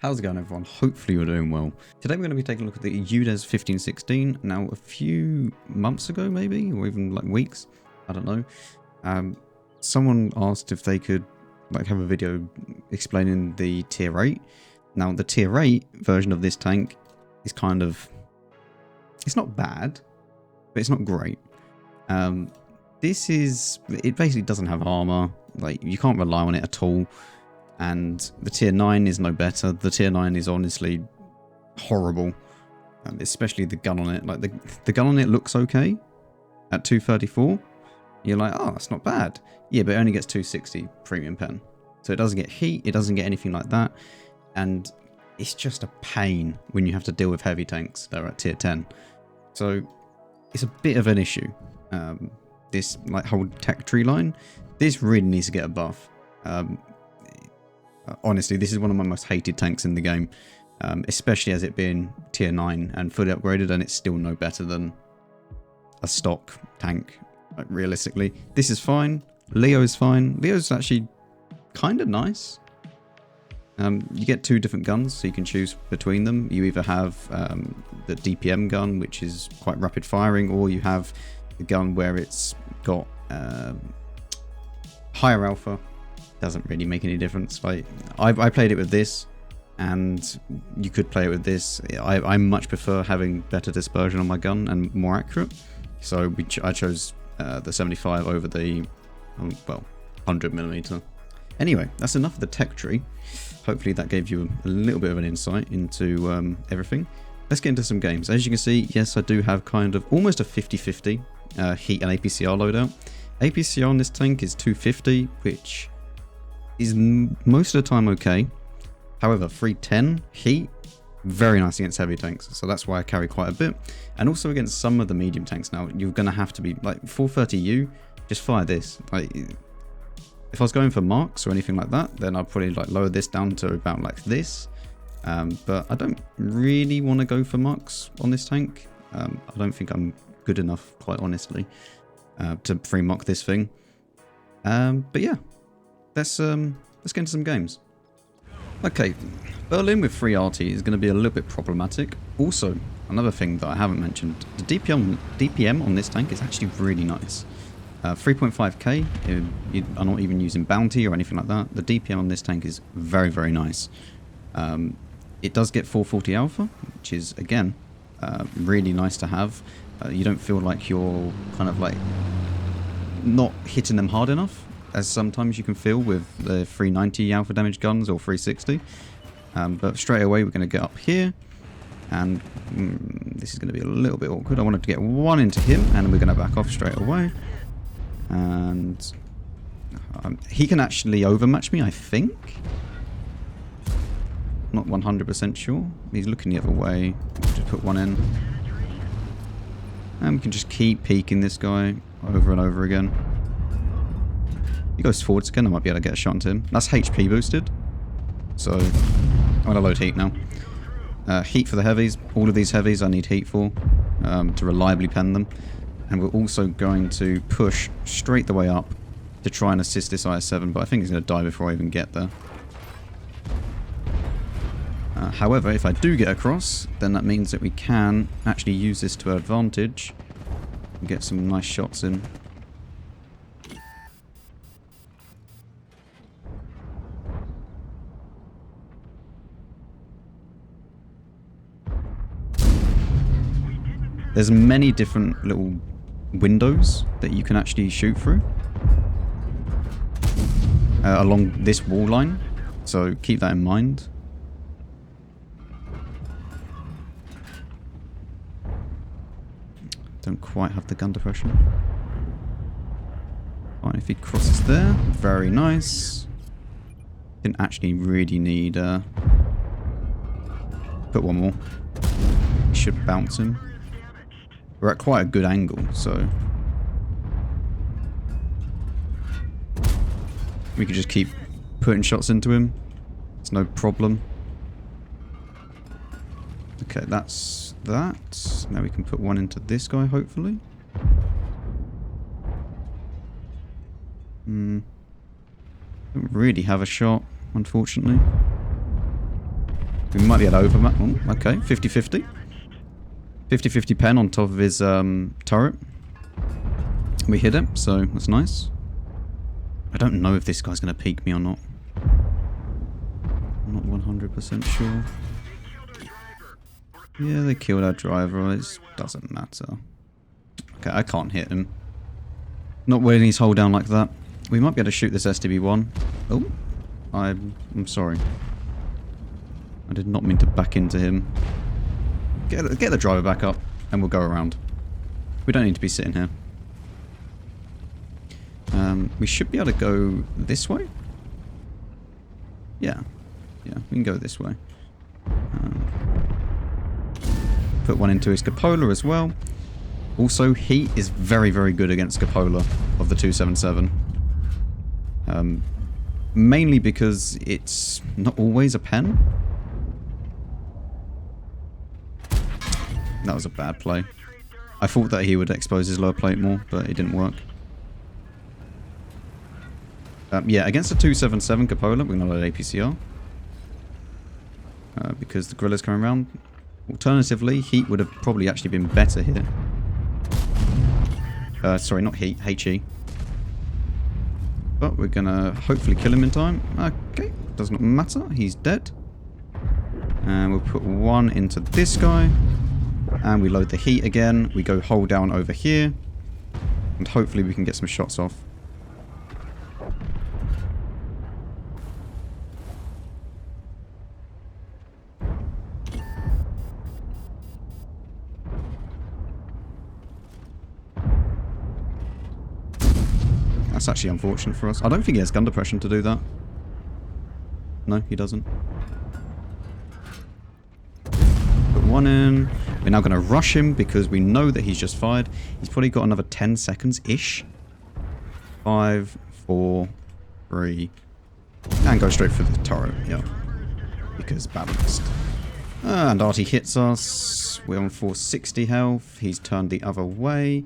How's it going, everyone? Hopefully you're doing well. Today we're going to be taking a look at the UDES 1516. Now, a few months ago maybe, or even like weeks, I don't know, someone asked if they could like have a video explaining the tier 8. Now, the tier 8 version of this tank is kind of, it's not bad, but it's not great. It basically doesn't have armor, like you can't rely on it at all. And the tier 9 is no better. The tier 9 is honestly horrible, especially the gun on it. Like the gun on it looks okay at 234. You're like, oh, that's not bad. Yeah, but it only gets 260 premium pen. So it doesn't get heat, it doesn't get anything like that. And it's just a pain when you have to deal with heavy tanks that are at tier 10. So it's a bit of an issue. This like whole tech tree line, this really needs to get a buff. Honestly, this is one of my most hated tanks in the game, especially as it being tier 9 and fully upgraded, and it's still no better than a stock tank, like, realistically. This is fine. Leo's fine. Leo's actually kind of nice. You get two different guns, so you can choose between them. You either have the DPM gun, which is quite rapid firing, or you have the gun where it's got higher alpha. Doesn't really make any difference. Like I played it with this, and you could play it with this. I much prefer having better dispersion on my gun and more accurate, so I chose the 75 over the 100mm. Anyway, that's enough of the tech tree. Hopefully that gave you a little bit of an insight into everything. Let's get into some games. As you can see, yes, I do have kind of almost a 50-50 heat and APCR loadout. APCR on this tank is 250, which is most of the time okay. However, 310 heat, very nice against heavy tanks, so that's why I carry quite a bit. And also against some of the medium tanks now, you're going to have to be like 430U, just fire this. Like, if I was going for marks or anything like that, then I'd probably like lower this down to about like this. But I don't really want to go for marks on this tank. I don't think I'm good enough, quite honestly, to free mock this thing. But yeah. Let's get into some games. Okay, Berlin with 3 RT is going to be a little bit problematic. Also, another thing that I haven't mentioned, the DPM on this tank is actually really nice. 3.5k, I'm not even using bounty or anything like that. The DPM on this tank is very, very nice. It does get 440 alpha, which is, again, really nice to have. You don't feel like you're kind of like not hitting them hard enough, as sometimes you can feel with the 390 alpha damage guns or 360. But straight away we're going to get up here, and this is going to be a little bit awkward. I wanted to get one into him, and we're going to back off straight away. And he can actually overmatch me, I think. Not 100% sure. He's looking the other way. Just put one in. And we can just keep peeking this guy over and over again. He goes forwards again, I might be able to get a shot into him. That's HP boosted. So, I'm going to load heat now. Heat for the heavies. All of these heavies I need heat for, to reliably pen them. And we're also going to push straight the way up to try and assist this IS-7, but I think he's going to die before I even get there. However, if I do get across, then that means that we can actually use this to our advantage and get some nice shots in. There's many different little windows that you can actually shoot through along this wall line, so keep that in mind. Don't quite have the gun depression. Fine, if he crosses there, very nice. Didn't actually really need put one more. Should bounce him. We're at quite a good angle, so we could just keep putting shots into him. It's no problem. Okay, that's that. Now we can put one into this guy, hopefully. Don't really have a shot, unfortunately. We might get over. Oh, okay, 50-50. 50-50 pen on top of his turret. We hit it, so that's nice. I don't know if this guy's going to peek me or not. I'm not 100% sure. Yeah, they killed our driver. It doesn't matter. Okay, I can't hit him. Not when he's hold down like that. We might be able to shoot this STB-1. Oh, I'm sorry. I did not mean to back into him. Get the driver back up, and we'll go around. We don't need to be sitting here. We should be able to go this way. Yeah, we can go this way. Put one into his cupola as well. Also, heat is very, very good against cupola of the 277. Mainly because it's not always a pen. That was a bad play. I thought that he would expose his lower plate more, but it didn't work. Yeah, against the 277 cupola, we're going to load APCR. Because the gorilla's coming around. Alternatively, heat would have probably actually been better here. Sorry, not heat, HE. But we're going to hopefully kill him in time. Okay, does not matter. He's dead. And we'll put one into this guy. And we load the heat again. We go hold down over here. And hopefully we can get some shots off. That's actually unfortunate for us. I don't think he has gun depression to do that. No, he doesn't. Put one in. We're now going to rush him because we know that he's just fired. He's probably got another 10 seconds-ish. 5, 4, 3. And go straight for the turret, yeah. Because balanced. And Artie hits us. We're on 460 health. He's turned the other way.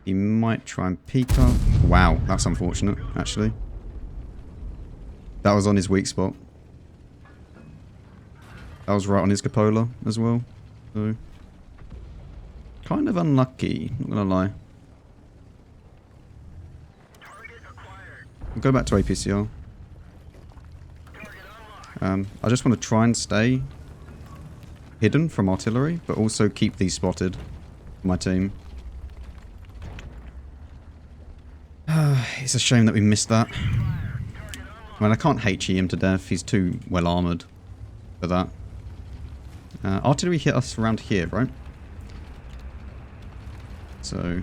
He might try and peek up. Wow, that's unfortunate, actually. That was on his weak spot. That was right on his cupola as well. So, kind of unlucky, not gonna lie. We'll go back to APCR. I just want to try and stay hidden from artillery, but also keep these spotted for my team. It's a shame that we missed that. I mean, I can't HE him to death. He's too well armoured for that. Artillery hit us around here, right? So...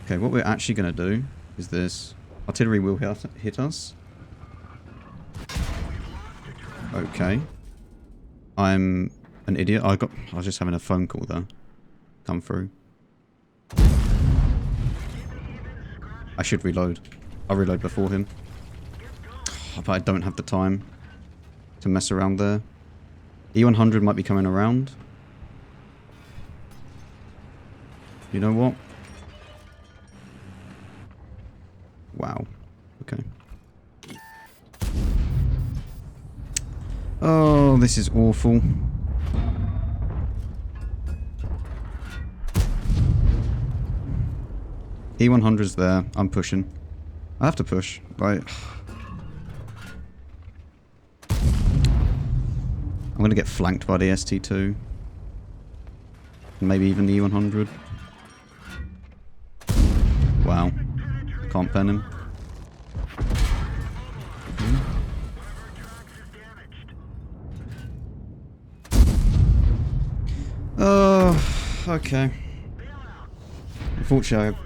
okay, what we're actually going to do is this. Artillery will hit us. Okay. I'm an idiot. I was just having a phone call there. Come through. I should reload. I'll reload before him. But I don't have the time to mess around there. E100 might be coming around. You know what? Wow. Okay. Oh, this is awful. E100's there. I'm pushing. I have to push. Like, I'm going to get flanked by the ST2. Maybe even the E100. Wow. Can't pen him. Oh, okay. Unfortunately,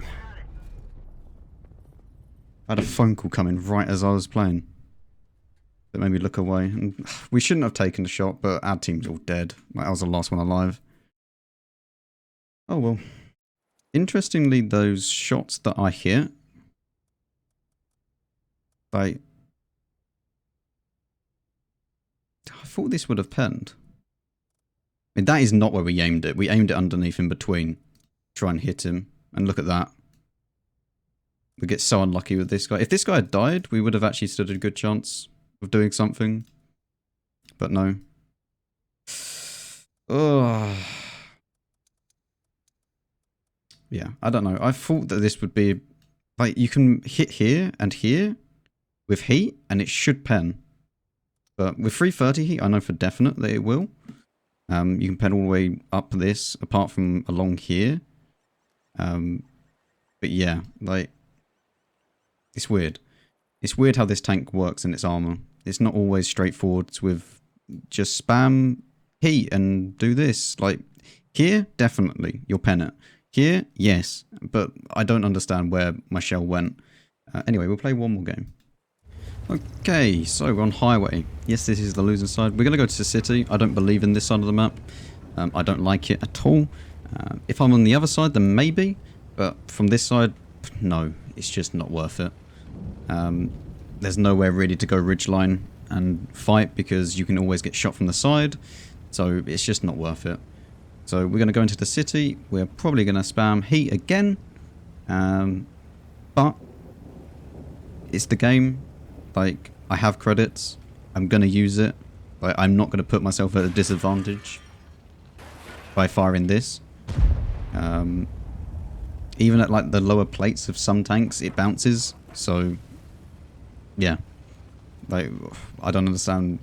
I had a phone call coming right as I was playing. That made me look away. And we shouldn't have taken the shot, but our team's all dead. I was the last one alive. Oh well. Interestingly, those shots that I hit, I thought this would have penned. I mean, that is not where we aimed it. We aimed it underneath in between. Try and hit him. And look at that. We get so unlucky with this guy. If this guy had died, we would have actually stood a good chance of doing something. but no. Oh. Yeah, I don't know. I thought that this would be... Like, you can hit here and here with heat, and it should pen. But with 330 heat, I know for definite that it will. You can pen all the way up this, apart from along here. But yeah, like... It's weird. It's weird how this tank works in its armor. It's not always straightforward with just spam heat and do this. Like, here, definitely, you'll pen it. Here, yes, but I don't understand where my shell went. Anyway, we'll play one more game. Okay, so we're on highway. Yes, this is the losing side. We're going to go to the city. I don't believe in this side of the map. I don't like it at all. If I'm on the other side, then maybe. But from this side, no, it's just not worth it. There's nowhere really to go ridgeline and fight because you can always get shot from the side. So it's just not worth it. So we're going to go into the city. We're probably going to spam heat again. But it's the game. Like, I have credits. I'm going to use it. Like, I'm not going to put myself at a disadvantage by firing this. Even at like the lower plates of some tanks, it bounces. So, yeah. Like, I don't understand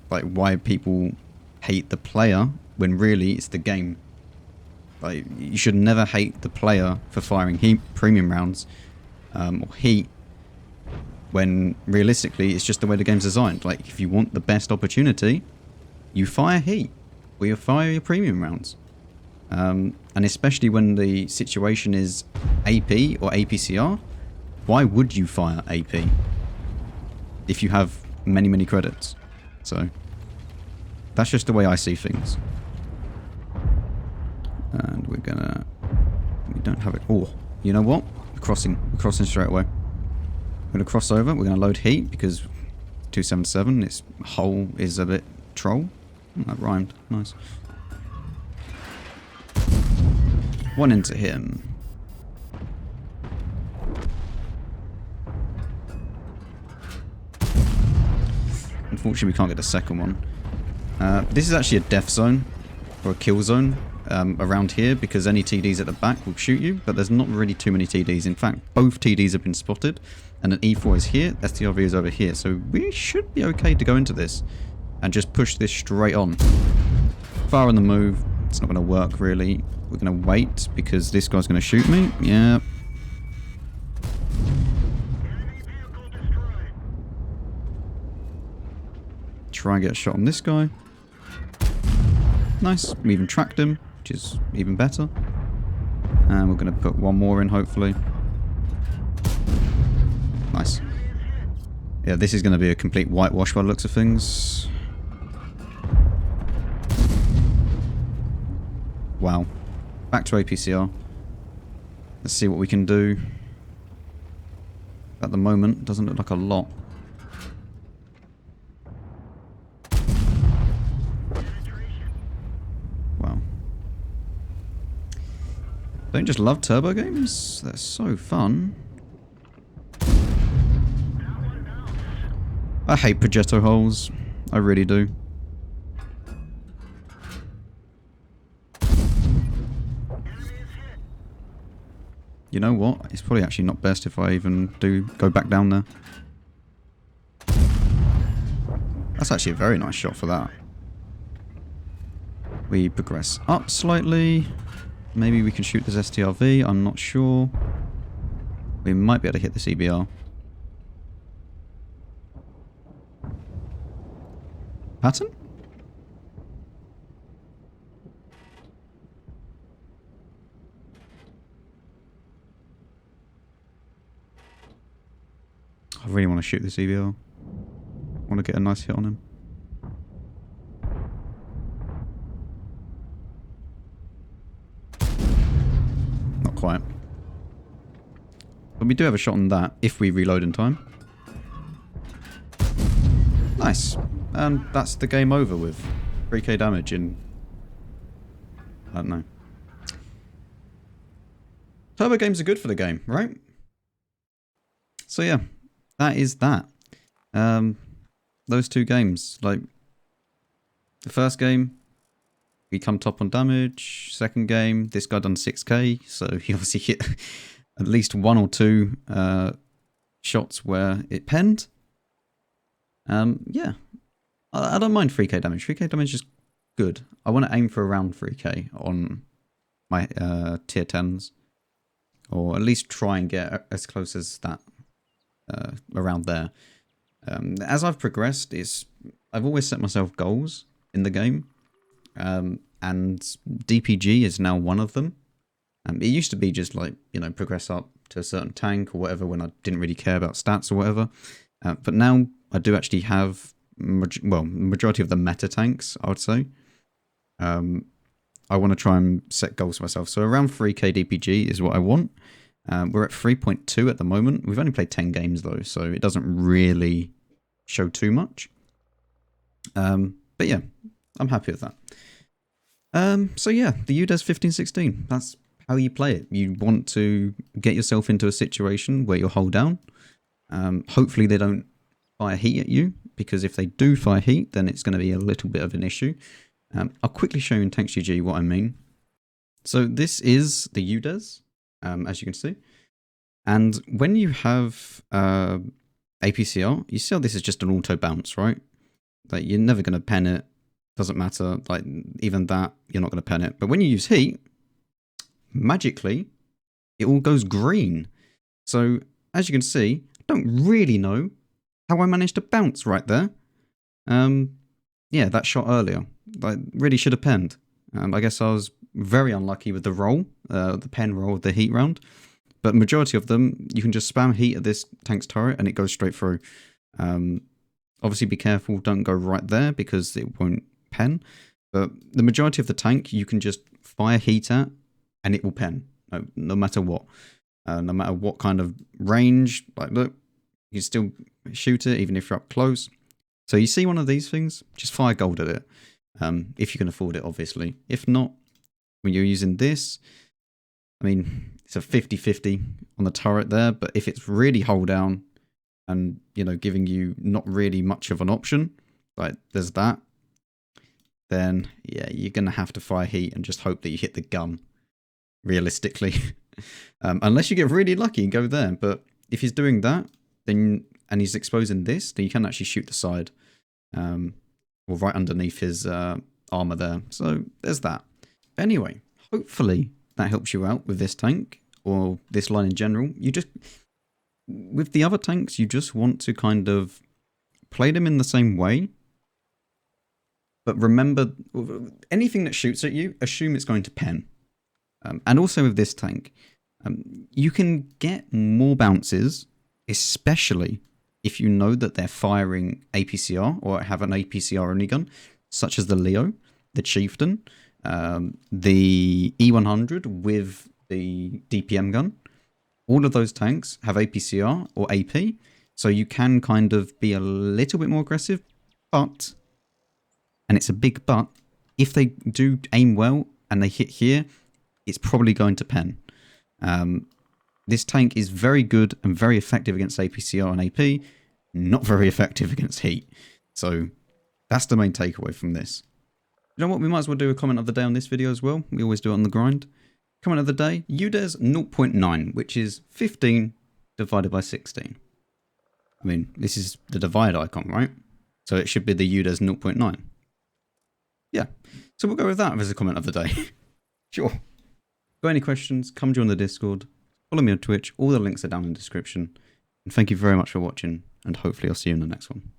like why people hate the player when really it's the game. Like, you should never hate the player for firing heat premium rounds or heat when realistically it's just the way the game's designed. Like, if you want the best opportunity, you fire heat or you fire your premium rounds. And especially when the situation is AP or APCR, why would you fire AP if you have many credits? So that's just the way I see things. And we're gonna... We don't have it... Oh, you know what? We're crossing straight away. We're gonna cross over. We're gonna load heat because 277, this hole is a bit troll. That rhymed. Nice. One into him. Unfortunately, we can't get the second one. This is actually a death zone, or a kill zone, around here, because any TDs at the back will shoot you, but there's not really too many TDs. In fact, both TDs have been spotted, and an E4 is here, STRV is over here, so we should be okay to go into this, and just push this straight on. Far on the move, it's not going to work really. We're going to wait, because this guy's going to shoot me. Yeah. Try and get a shot on this guy. Nice. We even tracked him, which is even better. And we're going to put one more in, hopefully. Nice. Yeah, this is going to be a complete whitewash by the looks of things. Wow. Back to APCR. Let's see what we can do. At the moment, doesn't look like a lot. Wow. Don't just love turbo games? They're so fun. I hate Progetto holes. I really do. You know what? It's probably actually not best if I even do go back down there. That's actually a very nice shot for that. We progress up slightly. Maybe we can shoot this STRV. I'm not sure. We might be able to hit this EBR. Pattern? I really want to shoot this EBR. I want to get a nice hit on him. Not quite. But we do have a shot on that if we reload in time. Nice. And that's the game over with 3k damage in... I don't know. Turbo games are good for the game, right? So yeah, that is that. Those two games, like, The first game, we come top on damage. Second game, this guy done 6k, so he obviously hit at least 1 or 2 shots where it penned. Yeah, I don't mind 3k damage. 3k damage is good. I want to aim for around 3k on my tier 10s, or at least try and get as close as that, around there. As I've progressed, I've always set myself goals in the game, and DPG is now one of them. It used to be just like, you know, progress up to a certain tank or whatever when I didn't really care about stats or whatever. But now I do actually have, majority of the meta tanks, I would say. I want to try and set goals for myself. So around 3k DPG is what I want. We're at 3.2 at the moment. We've only played 10 games though, so it doesn't really show too much. But yeah, I'm happy with that. So yeah, the UDES 1516. That's how you play it. You want to get yourself into a situation where you're hull down. Hopefully they don't fire heat at you, because if they do fire heat, then it's going to be a little bit of an issue. I'll quickly show you in TanksGG what I mean. So this is the UDES, as you can see. And when you have APCR, you see how this is just an auto bounce, right? Like, you're never going to pen it. Doesn't matter. Like, even that, you're not going to pen it. But when you use heat, magically, it all goes green. So, as you can see, I don't really know how I managed to bounce right there. Yeah, that shot earlier. I really should have penned. I guess I was very unlucky with the roll, the pen roll of the heat round. But majority of them, you can just spam heat at this tank's turret and it goes straight through. Obviously be careful, don't go right there because it won't pen. But the majority of the tank, you can just fire heat at and it will pen, no matter what. No matter what kind of range. Like, look, you can still shoot it even if you're up close. So you see one of these things, just fire gold at it. If you can afford it, obviously. If not, when you're using this, I mean, it's a 50-50 on the turret there, but if it's really hull down and, you know, giving you not really much of an option, like there's that, then yeah, you're going to have to fire heat and just hope that you hit the gun, realistically. Unless you get really lucky and go there. But if he's doing that, then, and he's exposing this, then you can actually shoot the side, or right underneath his armor there. So there's that. Anyway, hopefully that helps you out with this tank or this line in general. You just, with the other tanks, you just want to kind of play them in the same way. But remember, anything that shoots at you, assume it's going to pen. And also with this tank, you can get more bounces, especially if you know that they're firing APCR or have an APCR only gun, such as the Leo, the Chieftain, the E100 with the DPM gun. All of those tanks have APCR or AP, so you can kind of be a little bit more aggressive, but, and it's a big but, if they do aim well and they hit here, it's probably going to pen. This tank is very good and very effective against APCR and AP, not very effective against heat. So that's the main takeaway from this. You know what, we might as well do a comment of the day on this video as well. We always do it on the grind. Comment of the day, UDES 0.9, which is 15 divided by 16. I mean, this is the divide icon, right? So it should be the UDES 0.9. Yeah, so we'll go with that as a comment of the day. Sure. Got any questions, come join the Discord. Follow me on Twitch. All the links are down in the description. And thank you very much for watching, and hopefully I'll see you in the next one.